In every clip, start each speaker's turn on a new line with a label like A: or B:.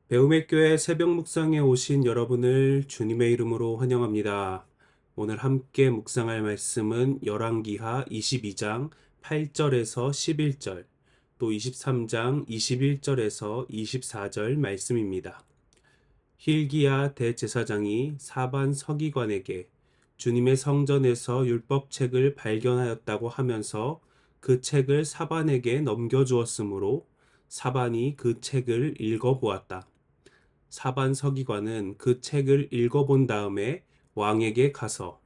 A: 배움의 교회 새벽 묵상에 오신 여러분을 주님의 이름으로 환영합니다. 오늘 함께 묵상할 말씀은 열왕기하 22장 8절에서 11절, 또 23장 21절에서 24절 말씀입니다. 힐기야 대제사장이 사반 서기관에게 주님의 성전에서 율법책을 발견하였다고 하면서 그 책을 사반에게 넘겨주었으므로 사반이 그 책을 읽어보았다. 사반 서기관은 그 책을 읽어본 다음에 왕에게 가서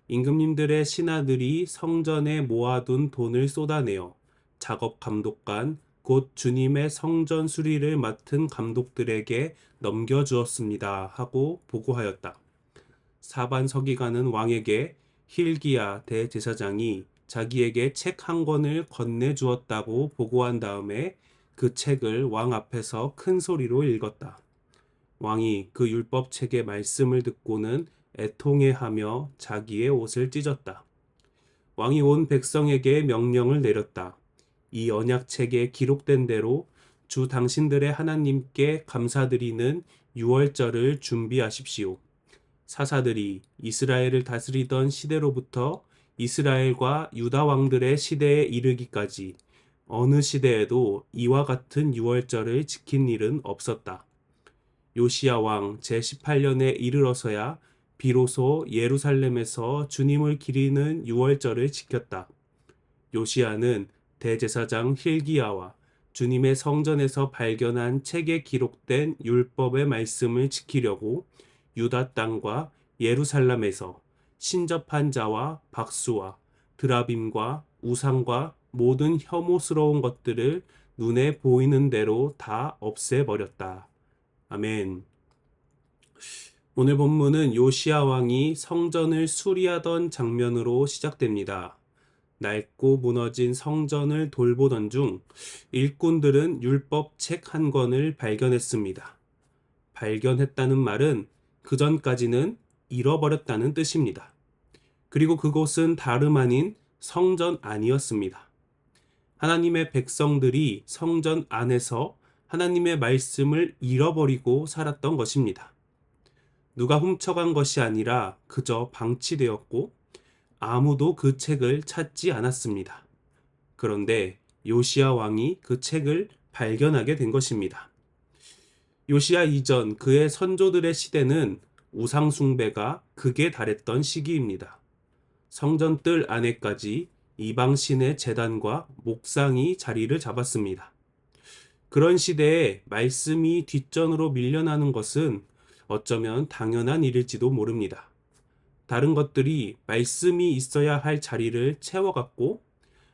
A: 임금님들의 신하들이 성전에 모아둔 돈을 쏟아내어 작업 감독관, 곧 주님의 성전 수리를 맡은 감독들에게 넘겨주었습니다 하고 보고하였다. 사반 서기관은 왕에게 힐기야 대제사장이 자기에게 책 한 권을 건네주었다고 보고한 다음에 그 책을 왕 앞에서 큰 소리로 읽었다. 왕이 그 율법책의 말씀을 듣고는 애통해하며 자기의 옷을 찢었다. 왕이 온 백성에게 명령을 내렸다. 이 언약책에 기록된 대로 주 당신들의 하나님께 감사드리는 유월절을 준비하십시오. 사사들이 이스라엘을 다스리던 시대로부터 이스라엘과 유다 왕들의 시대에 이르기까지 어느 시대에도 이와 같은 유월절을 지킨 일은 없었다. 요시야 왕 제18년에 이르러서야 비로소 예루살렘에서 주님을 기리는 유월절을 지켰다. 요시야는 대제사장 힐기야와 주님의 성전에서 발견한 책에 기록된 율법의 말씀을 지키려고 유다 땅과 예루살렘에서 신접한 자와 박수와 드라빔과 우상과 모든 혐오스러운 것들을 눈에 보이는 대로 다 없애버렸다. 아멘. 오늘 본문은 요시야 왕이 성전을 수리하던 장면으로 시작됩니다. 낡고 무너진 성전을 돌보던 중 일꾼들은 율법 책 한 권을 발견했습니다. 발견했다는 말은 그전까지는 잃어버렸다는 뜻입니다. 그리고 그곳은 다름 아닌 성전 안이었습니다. 하나님의 백성들이 성전 안에서 하나님의 말씀을 잃어버리고 살았던 것입니다. 누가 훔쳐간 것이 아니라 그저 방치되었고 아무도 그 책을 찾지 않았습니다. 그런데 요시야 왕이 그 책을 발견하게 된 것입니다. 요시야 이전 그의 선조들의 시대는 우상 숭배가 극에 달했던 시기입니다. 성전 뜰 안에까지 이방신의 제단과 목상이 자리를 잡았습니다. 그런 시대에 말씀이 뒷전으로 밀려나는 것은 어쩌면 당연한 일일지도 모릅니다. 다른 것들이 말씀이 있어야 할 자리를 채워갔고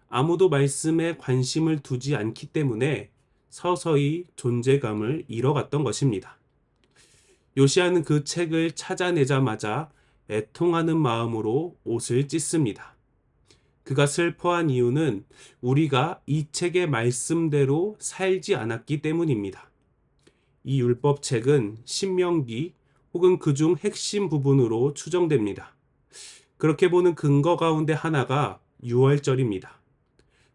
A: 아무도 말씀에 관심을 두지 않기 때문에 서서히 존재감을 잃어갔던 것입니다. 요시야는 그 책을 찾아내자마자 애통하는 마음으로 옷을 찢습니다. 그가 슬퍼한 이유는 우리가 이 책의 말씀대로 살지 않았기 때문입니다. 이 율법책은 신명기 혹은 그중 핵심 부분으로 추정됩니다. 그렇게 보는 근거 가운데 하나가 유월절입니다.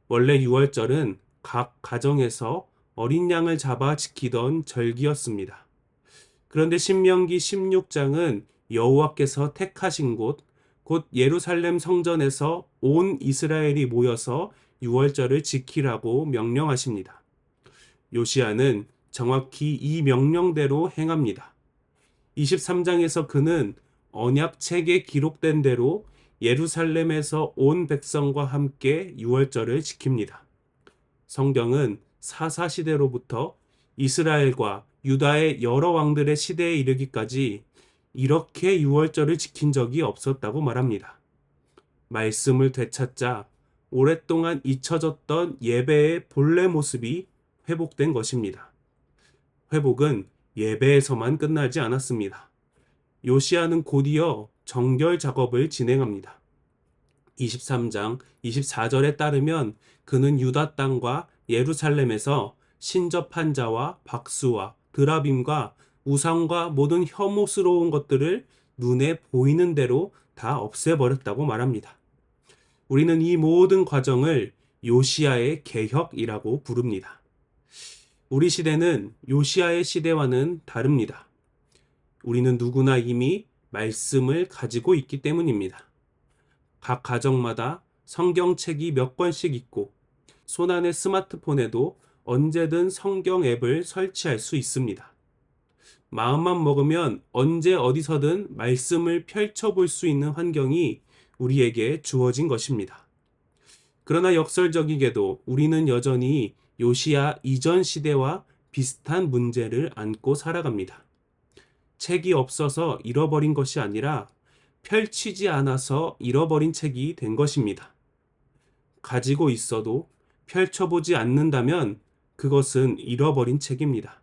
A: 원래 유월절은 각 가정에서 어린 양을 잡아 지키던 절기였습니다. 그런데 신명기 16장은 여호와께서 택하신 곳, 곧 예루살렘 성전에서 온 이스라엘이 모여서 유월절을 지키라고 명령하십니다. 요시야는 정확히 이 명령대로 행합니다. 23장에서 그는 언약책에 기록된 대로 예루살렘에서 온 백성과 함께 유월절을 지킵니다. 성경은 사사시대로부터 이스라엘과 유다의 여러 왕들의 시대에 이르기까지 이렇게 유월절을 지킨 적이 없었다고 말합니다. 말씀을 되찾자 오랫동안 잊혀졌던 예배의 본래 모습이 회복된 것입니다. 회복은 예배에서만 끝나지 않았습니다. 요시야는 곧이어 정결 작업을 진행합니다. 23장 24절에 따르면 그는 유다 땅과 예루살렘에서 신접한 자와 박수와 드라빔과 우상과 모든 혐오스러운 것들을 눈에 보이는 대로 다 없애버렸다고 말합니다. 우리는 이 모든 과정을 요시야의 개혁이라고 부릅니다. 우리 시대는 요시야의 시대와는 다릅니다. 우리는 누구나 이미 말씀을 가지고 있기 때문입니다. 각 가정마다 성경책이 몇 권씩 있고 손안의 스마트폰에도 언제든 성경 앱을 설치할 수 있습니다. 마음만 먹으면 언제 어디서든 말씀을 펼쳐볼 수 있는 환경이 우리에게 주어진 것입니다. 그러나 역설적이게도 우리는 여전히 요시야 이전 시대와 비슷한 문제를 안고 살아갑니다. 책이 없어서 잃어버린 것이 아니라 펼치지 않아서 잃어버린 책이 된 것입니다. 가지고 있어도 펼쳐보지 않는다면 그것은 잃어버린 책입니다.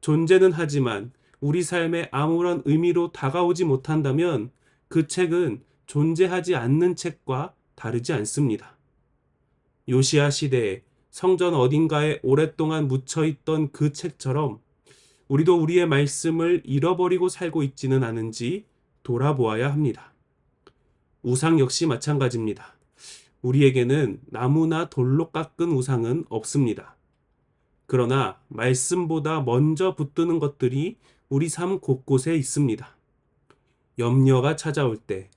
A: 존재는 하지만 우리 삶에 아무런 의미로 다가오지 못한다면 그 책은 존재하지 않는 책과 다르지 않습니다. 요시야 시대에 성전 어딘가에 오랫동안 묻혀있던 그 책처럼 우리도 우리의 말씀을 잃어버리고 살고 있지는 않은지 돌아보아야 합니다. 우상 역시 마찬가지입니다. 우리에게는 나무나 돌로 깎은 우상은 없습니다. 그러나 말씀보다 먼저 붙드는 것들이 우리 삶 곳곳에 있습니다. 염려가 찾아올 때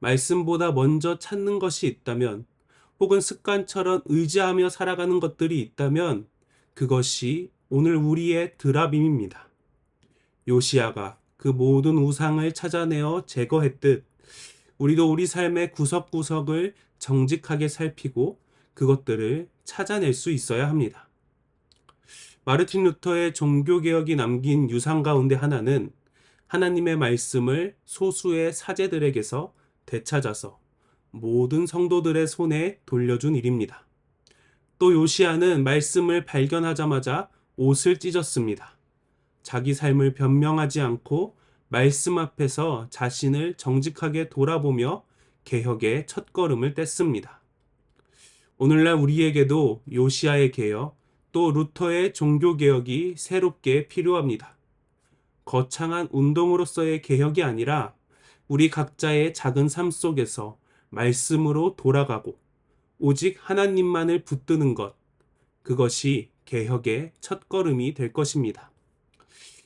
A: 말씀보다 먼저 찾는 것이 있다면 혹은 습관처럼 의지하며 살아가는 것들이 있다면 그것이 오늘 우리의 드라빔입니다. 요시야가 그 모든 우상을 찾아내어 제거했듯 우리도 우리 삶의 구석구석을 정직하게 살피고 그것들을 찾아낼 수 있어야 합니다. 마르틴 루터의 종교개혁이 남긴 유산 가운데 하나는 하나님의 말씀을 소수의 사제들에게서 되찾아서 모든 성도들의 손에 돌려준 일입니다. 또 요시야는 말씀을 발견하자마자 옷을 찢었습니다. 자기 삶을 변명하지 않고 말씀 앞에서 자신을 정직하게 돌아보며 개혁의 첫걸음을 뗐습니다. 오늘날 우리에게도 요시야의 개혁, 또 루터의 종교개혁이 새롭게 필요합니다. 거창한 운동으로서의 개혁이 아니라 우리 각자의 작은 삶 속에서 말씀으로 돌아가고 오직 하나님만을 붙드는 것, 그것이 개혁의 첫걸음이 될 것입니다.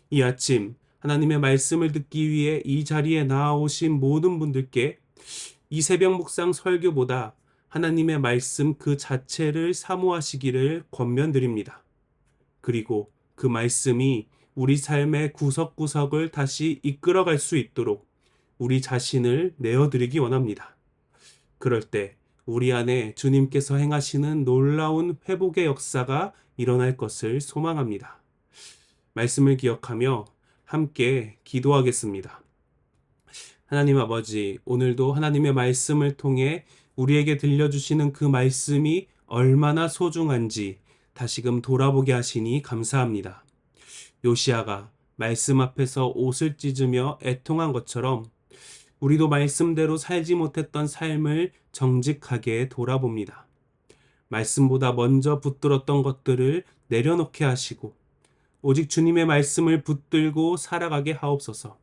A: 이 아침 하나님의 말씀을 듣기 위해 이 자리에 나아오신 모든 분들께 이 새벽 묵상 설교보다 하나님의 말씀 그 자체를 사모하시기를 권면드립니다. 그리고 그 말씀이 우리 삶의 구석구석을 다시 이끌어갈 수 있도록 우리 자신을 내어드리기 원합니다. 그럴 때 우리 안에 주님께서 행하시는 놀라운 회복의 역사가 일어날 것을 소망합니다. 말씀을 기억하며 함께 기도하겠습니다. 하나님 아버지, 오늘도 하나님의 말씀을 통해 우리에게 들려주시는 그 말씀이 얼마나 소중한지 다시금 돌아보게 하시니 감사합니다. 요시야가 말씀 앞에서 옷을 찢으며 애통한 것처럼 우리도 말씀대로 살지 못했던 삶을 정직하게 돌아봅니다. 말씀보다 먼저 붙들었던 것들을 내려놓게 하시고 오직 주님의 말씀을 붙들고 살아가게 하옵소서.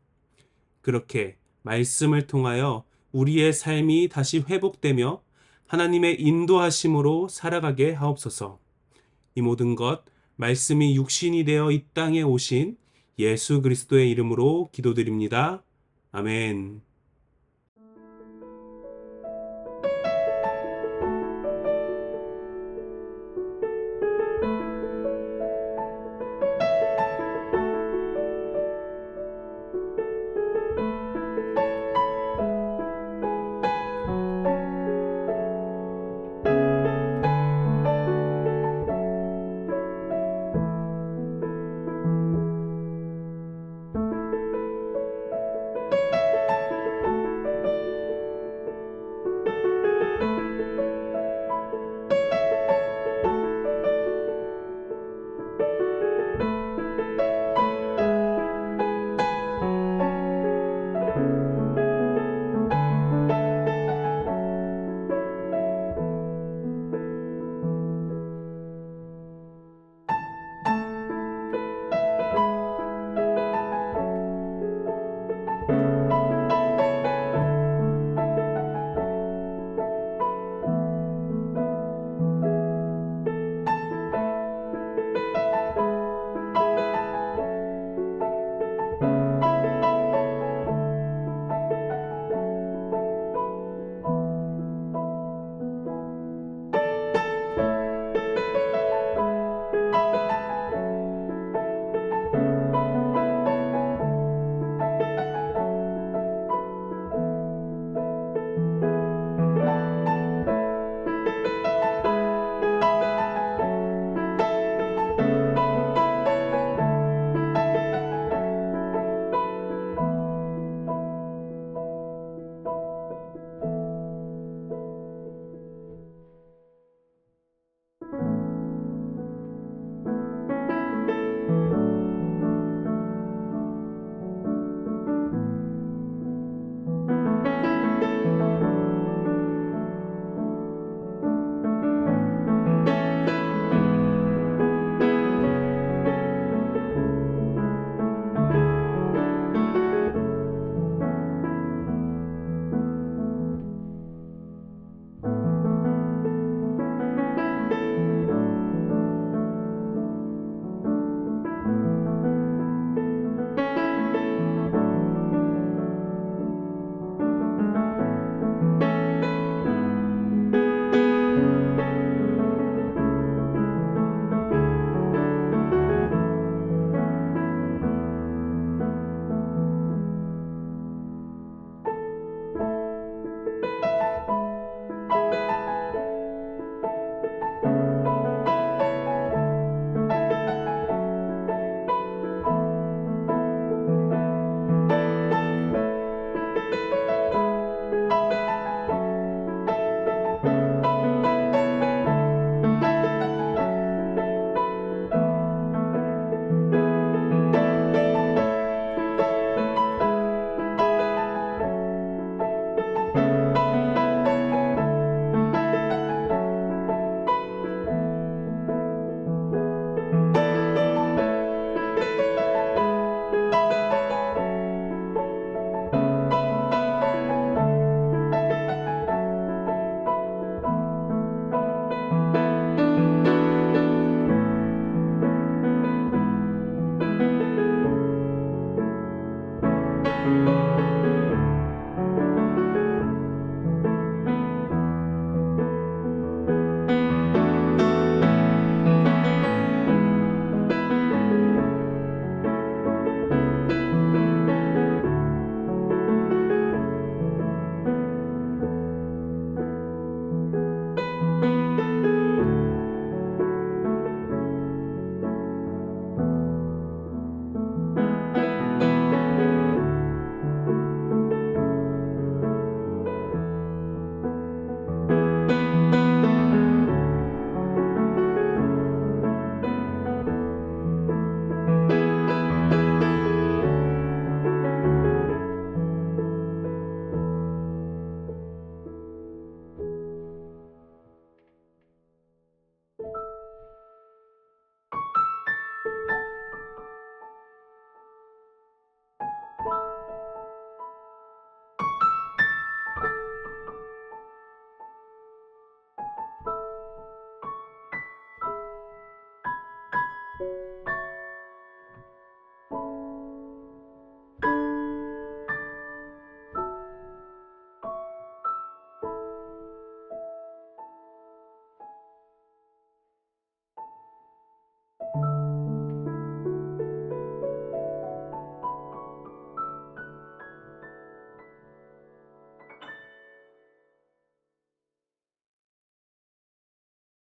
A: 그렇게 말씀을 통하여 우리의 삶이 다시 회복되며 하나님의 인도하심으로 살아가게 하옵소서. 이 모든 것 말씀이 육신이 되어 이 땅에 오신 예수 그리스도의 이름으로 기도드립니다. 아멘.